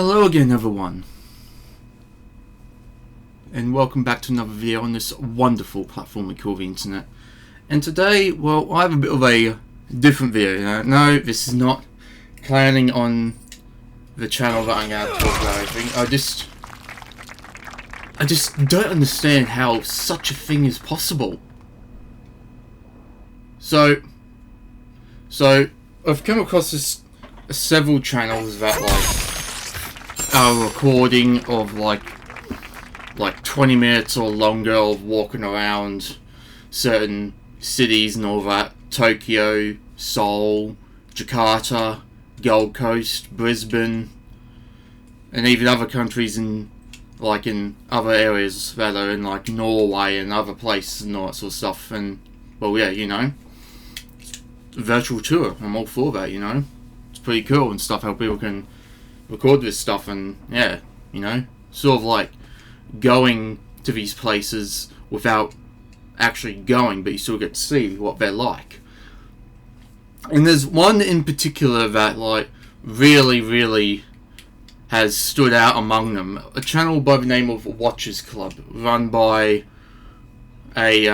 Hello again, everyone, and welcome back to another video on this wonderful platform we call the internet. And today, well, I have a bit of a different video. No, this is not planning on the channel that I'm going to talk about everything. I just don't understand how such a thing is possible. So I've come across several channels that a recording of like 20 minutes or longer of walking around certain cities and all that. Tokyo, Seoul, Jakarta, Gold Coast, Brisbane, and even other countries in other areas that are in like Norway and other places and all that sort of stuff. And well, yeah, virtual tour, I'm all for that. It's pretty cool and stuff how people can record this stuff, and yeah, sort of like going to these places without actually going, but you still get to see what they're like. And there's one in particular that really has stood out among them. A channel by the name of Watchers Club, run by a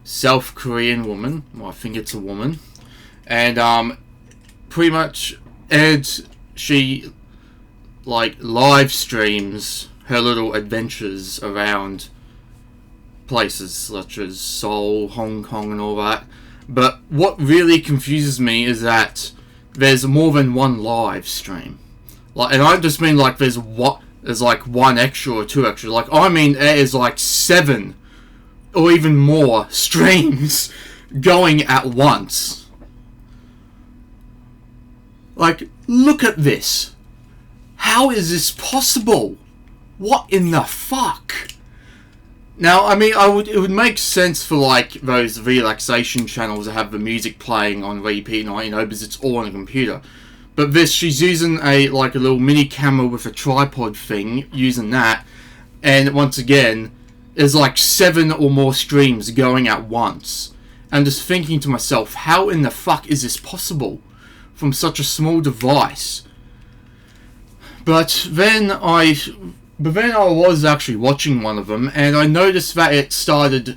South Korean woman. Well, I think it's a woman, and pretty much she live streams her little adventures around places such as Seoul, Hong Kong and all that. But what really confuses me is that there's more than one live stream. And I don't just mean there's one extra or two extra. I mean there's 7 or even more streams going at once. Look at this. How is this possible? What in the fuck? Now, I mean, it would make sense for those relaxation channels that have the music playing on repeat, because it's all on a computer. But she's using a little mini camera with a tripod thing, using that, and once again, there's 7 or more streams going at once. I'm just thinking to myself, how in the fuck is this possible from such a small device? But then I was actually watching one of them, and I noticed that it started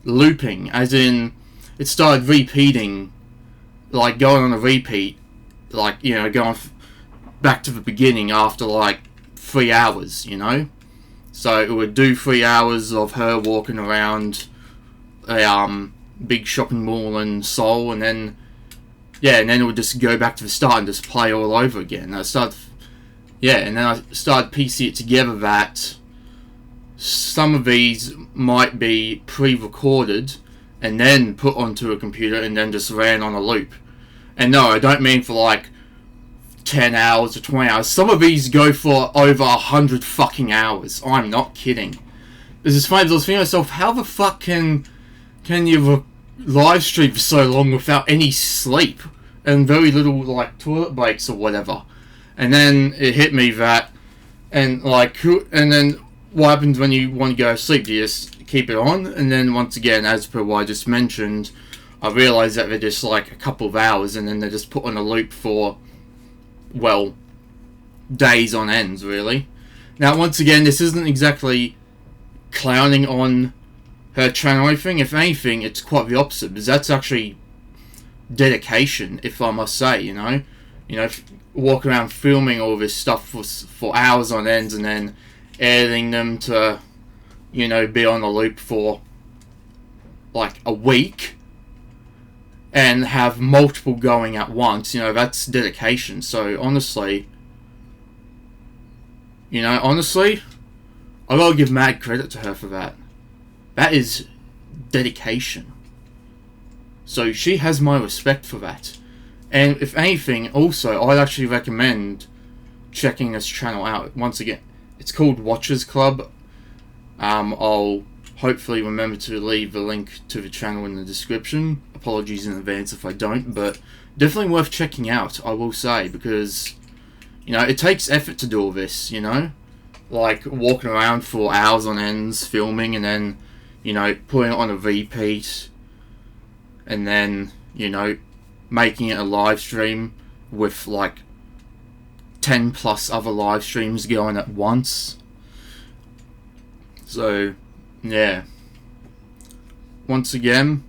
looping, as in it started repeating, going on a repeat, going back to the beginning after 3 hours, So it would do 3 hours of her walking around a big shopping mall in Seoul, and then it would just go back to the start and just play all over again. And then I started piecing it together that some of these might be pre-recorded and then put onto a computer and then just ran on a loop. And no, I don't mean for 10 hours or 20 hours. Some of these go for over 100 fucking hours. I'm not kidding. This is funny, I was thinking to myself, how the fuck can you live stream for so long without any sleep and very little toilet breaks or whatever? And then it hit me that, and then what happens when you want to go to sleep? Do you just keep it on? And then once again, as per what I just mentioned, I realised that they're just a couple of hours, and then they're just put on a loop for, well, days on ends, really. Now, once again, this isn't exactly clowning on her channel or anything. If anything, it's quite the opposite, because that's actually dedication, if I must say, walk around filming all this stuff for hours on ends, and then editing them to, be on a loop for a week, and have multiple going at once. That's dedication. So honestly, I gotta give mad credit to her for that. That is dedication. So she has my respect for that. And if anything, also, I'd actually recommend checking this channel out. Once again, it's called Watchers Club. I'll hopefully remember to leave the link to the channel in the description. Apologies in advance if I don't, but definitely worth checking out, I will say, because, it takes effort to do all this, walking around for hours on ends, filming, and then, putting it on a repeat, and then, making it a live stream with 10 plus other live streams going at once. So, yeah. Once again,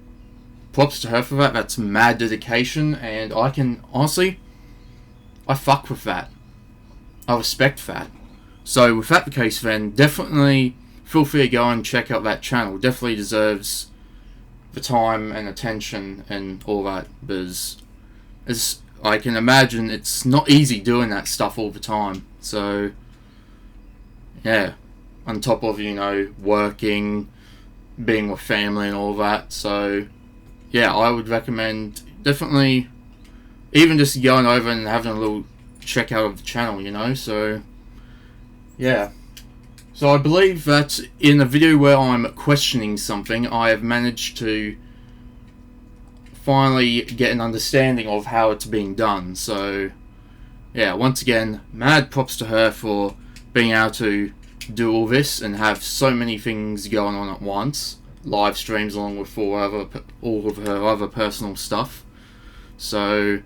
props to her for that. That's mad dedication, and I can, honestly, I fuck with that. I respect that. So, with that the case then, definitely feel free to go and check out that channel. Definitely deserves the time and attention and all that, because as I can imagine, it's not easy doing that stuff all the time. So, yeah. On top of, you know, working, being with family and all that. So, yeah, I would recommend definitely even just going over and having a little check out of the channel, you know. So, yeah. So I believe that in a video where I'm questioning something, I have managed to finally get an understanding of how it's being done. So, yeah, once again, mad props to her for being able to do all this and have so many things going on at once. Live streams along with all of her other personal stuff. So,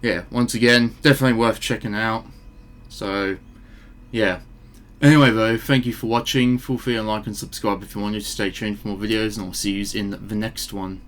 yeah, once again, definitely worth checking out. So, yeah. Anyway though, thank you for watching. Feel free to like and subscribe if you want to. Stay tuned for more videos, and I'll see you in the next one.